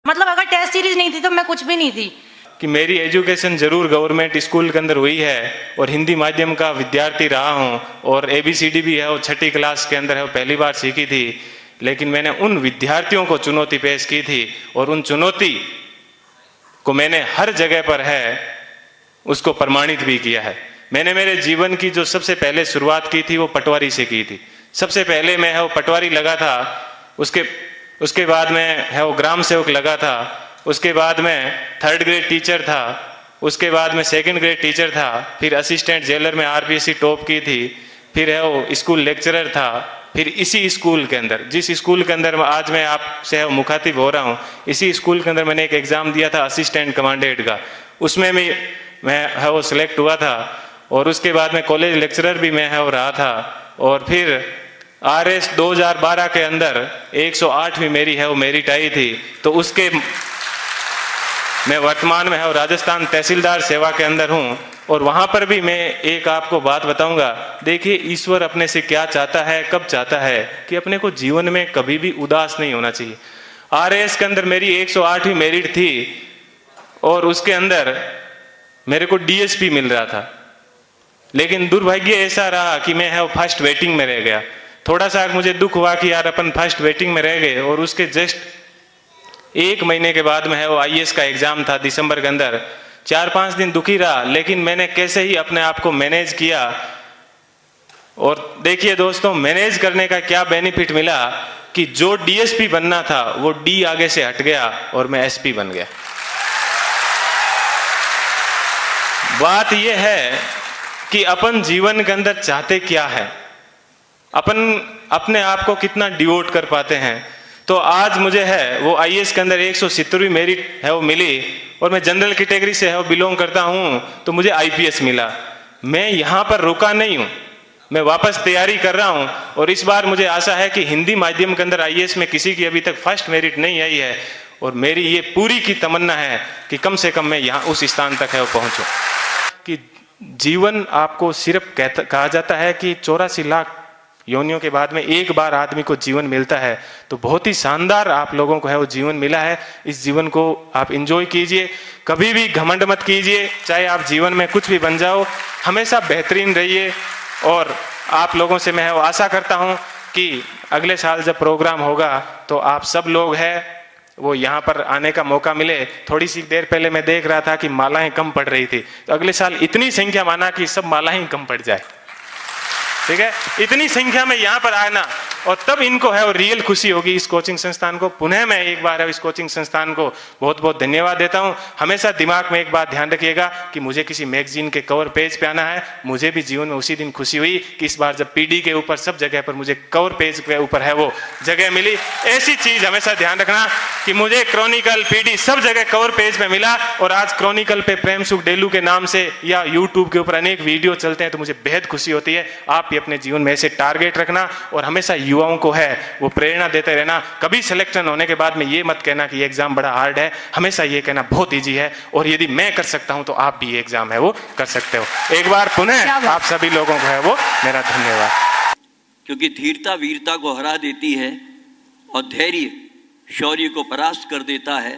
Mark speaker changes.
Speaker 1: मतलब अगर test series नहीं थी तो मैं कुछ भी नहीं थी।
Speaker 2: कि मेरी एजुकेशन जरूर गवर्नमेंट स्कूल के अंदर हुई है और हिंदी माध्यम का विद्यार्थी रहा हूँ और ABCD भी है वो 6ठी क्लास के अंदर है वो पहली बार सीखी थी, लेकिन मैंने उन विद्यार्थियों को चुनौती पेश की थी और उन चुनौती को मैंने हर जगह पर है उसको प्रमाणित भी किया है। मैंने मेरे जीवन की जो सबसे पहले शुरुआत की थी वो पटवारी से की थी। सबसे पहले मैं है वो पटवारी लगा था, उसके बाद में है वो ग्राम सेवक लगा था, उसके बाद में 3rd ग्रेड टीचर था, उसके बाद में 2nd ग्रेड टीचर था, फिर असिस्टेंट जेलर में RPSC टॉप की थी, फिर है वो स्कूल लेक्चरर था, फिर इसी स्कूल के अंदर जिस स्कूल के अंदर आज मैं आपसे मुखातिब हो रहा हूँ, इसी स्कूल के अंदर मैंने एक एग्ज़ाम दिया था असिस्टेंट कमांडेंट का, उसमें भी मैं है वो सिलेक्ट हुआ था और उसके बाद में कॉलेज लेक्चरर भी मैं है वो रहा था और फिर RS 2012 के अंदर 108वीं मेरी है वो मेरिट आई थी। तो उसके मैं वर्तमान में है राजस्थान तहसीलदार सेवा के अंदर हूँ और वहाँ पर भी मैं एक आपको बात बताऊंगा। देखिए ईश्वर अपने से क्या चाहता है, कब चाहता है कि अपने को जीवन में कभी भी उदास नहीं होना चाहिए। RS के अंदर मेरी 108वीं मेरिट थी और उसके अंदर मेरे को DSP मिल रहा था, लेकिन दुर्भाग्य ऐसा रहा कि मैं है वो फर्स्ट वेटिंग में रह गया। थोड़ा सा मुझे दुख हुआ कि यार अपन फर्स्ट वेटिंग में रह गए और उसके जस्ट 1 महीने के बाद में है वो IAS का एग्जाम था दिसंबर के अंदर। 4-5 दिन दुखी रहा, लेकिन मैंने कैसे ही अपने आप को मैनेज किया और देखिए दोस्तों मैनेज करने का क्या बेनिफिट मिला कि जो DSP बनना था वो D आगे से हट गया और मैं SP बन गया। बात यह है कि अपन जीवन के अंदर चाहते क्या है, अपन अपने आप को कितना डिवोट कर पाते हैं। तो आज मुझे है वो IAS के अंदर 170वीं मेरिट है वो मिली और मैं जनरल कैटेगरी से है वो बिलोंग करता हूँ, तो मुझे IPS मिला। मैं यहाँ पर रुका नहीं हूँ, मैं वापस तैयारी कर रहा हूँ और इस बार मुझे आशा है कि हिंदी माध्यम के अंदर IAS में किसी की अभी तक फर्स्ट मेरिट नहीं आई है और मेरी ये पूरी की तमन्ना है कि कम से कम मैं यहाँ उस स्थान तक है वो पहुँचूँ। कि जीवन आपको सिर्फ कहा जाता है कि 84 लाख योनियों के बाद में एक बार आदमी को जीवन मिलता है, तो बहुत ही शानदार आप लोगों को है वो जीवन मिला है। इस जीवन को आप एंजॉय कीजिए, कभी भी घमंड मत कीजिए, चाहे आप जीवन में कुछ भी बन जाओ, हमेशा बेहतरीन रहिए। और आप लोगों से मैं आशा करता हूं कि अगले साल जब प्रोग्राम होगा तो आप सब लोग हैं वो यहाँ पर आने का मौका मिले। थोड़ी सी देर पहले मैं देख रहा था कि मालाएं कम पड़ रही थी, तो अगले साल इतनी संख्या माना कि सब मालाएं कम पड़ जाए, ठीक है, इतनी संख्या में यहाँ पर आना और तब इनको है और रियल खुशी होगी इस कोचिंग संस्थान को। पुनः मैं एक बार है इस कोचिंग संस्थान को बहुत बहुत धन्यवाद देता हूँ। हमेशा दिमाग में एक बात ध्यान रखिएगा कि मुझे किसी मैगजीन के कवर पेज पे आना है। मुझे भी जीवन में उसी दिन खुशी हुई कि इस बार जब PD के ऊपर सब जगह पर मुझे कवर पेज के ऊपर है वो जगह मिली। ऐसी चीज हमेशा ध्यान रखना कि मुझे क्रॉनिकल PD सब जगह कवर पेज पे मिला और आज क्रॉनिकल पे प्रेम सुख डेलू के नाम से या यूट्यूब के ऊपर अनेक वीडियो चलते हैं, तो मुझे बेहद खुशी होती है। आप अपने जीवन में ऐसे टारगेट रखना और हमेशा युवाओं को है वो प्रेरणा देते रहना। कभी सिलेक्शन होने के बाद में ये मत कहना कि ये एग्जाम बड़ा हार्ड है, हमेशा ये कहना बहुत इजी है और यदि मैं कर सकता हूं तो आप भी ये एग्जाम है वो कर सकते हो। एक बार पुनः आप सभी लोगों को है वो मेरा धन्यवाद।
Speaker 3: क्योंकि धीरता वीरता को हरा देती है और धैर्य शौर्य को परास्त कर देता है।